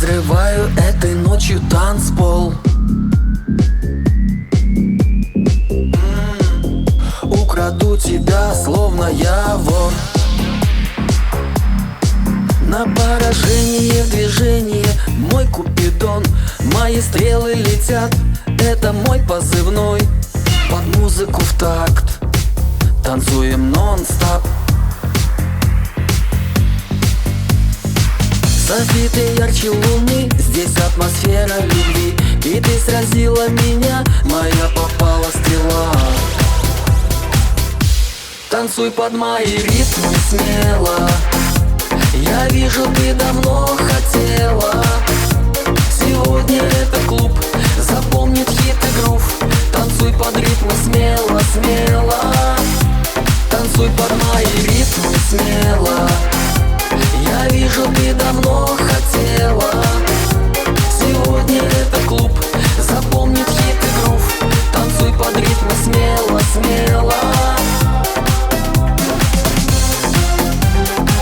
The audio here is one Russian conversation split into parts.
Взрываю этой ночью танцпол. Украду тебя, словно я вор. На поражение в движении мой купидон. Мои стрелы летят, это мой позывной. Под музыку в такт танцуем нон-стоп. Софиты ярче луны, здесь атмосфера любви. И ты сразила меня, моя попала стрела. Танцуй под мои ритмы смело. Я вижу, ты давно хотела. Сегодня это клуб запомнит хит и грув. Танцуй под ритмы смело, смело. Танцуй под мои ритмы смело. Я вижу, ты давно хотела. Сегодня это клуб запомнит хит и грув. Танцуй под ритмы смело, смело.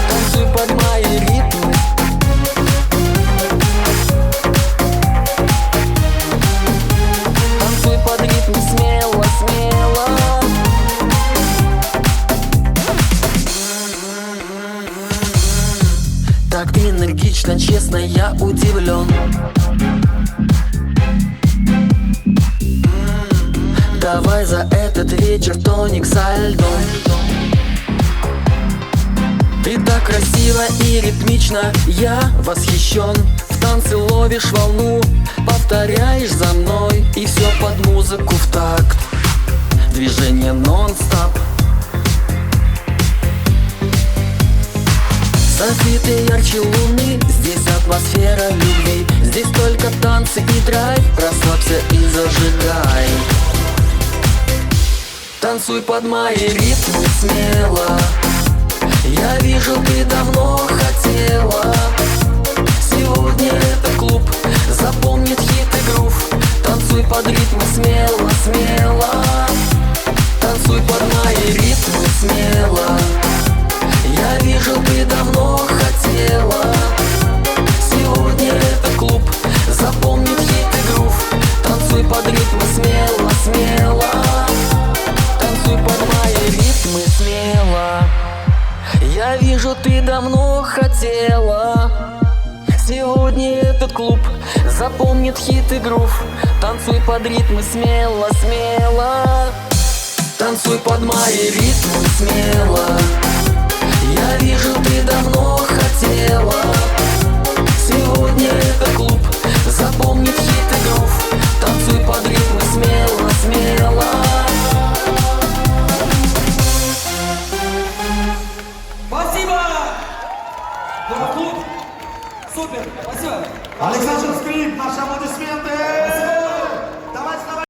Танцуй под мои ритмы. Танцуй под ритмы смело, смело. Так энергично, честно, я удивлен. Давай за этот вечер тоник со льдом. Ты так красиво и ритмично, я восхищен. В танце ловишь волну, повторяешь за мной. И все под музыку в такт, движение нон-стоп. Софиты ярче луны, здесь атмосфера любви. Здесь только танцы и драйв, расслабься и зажигай. Танцуй под мои ритмы смело. Я вижу, ты давно хотела. Сегодня это клуб запомнит хит и грув. Танцуй под ритмы смело, смело. Танцуй под мои ритмы смело. Я вижу, ты давно хотела. Сегодня это клуб запомнит хит и грув. Танцуй под ритмы смело, смело. Танцуй под мои ритмы смело. Я вижу, ты давно хотела. Сегодня этот клуб запомнит хит и грув. Танцуй под ритмы смело, смело. Танцуй под мои ритмы смело. Я вижу, ты давно хотела. Сегодня это клуб запомнит хит и грув. Танцуй под ритмы смело, смело. Спасибо! Клуб! Супер! Спасибо! Александр Скрип, наши аплодисменты! Спасибо.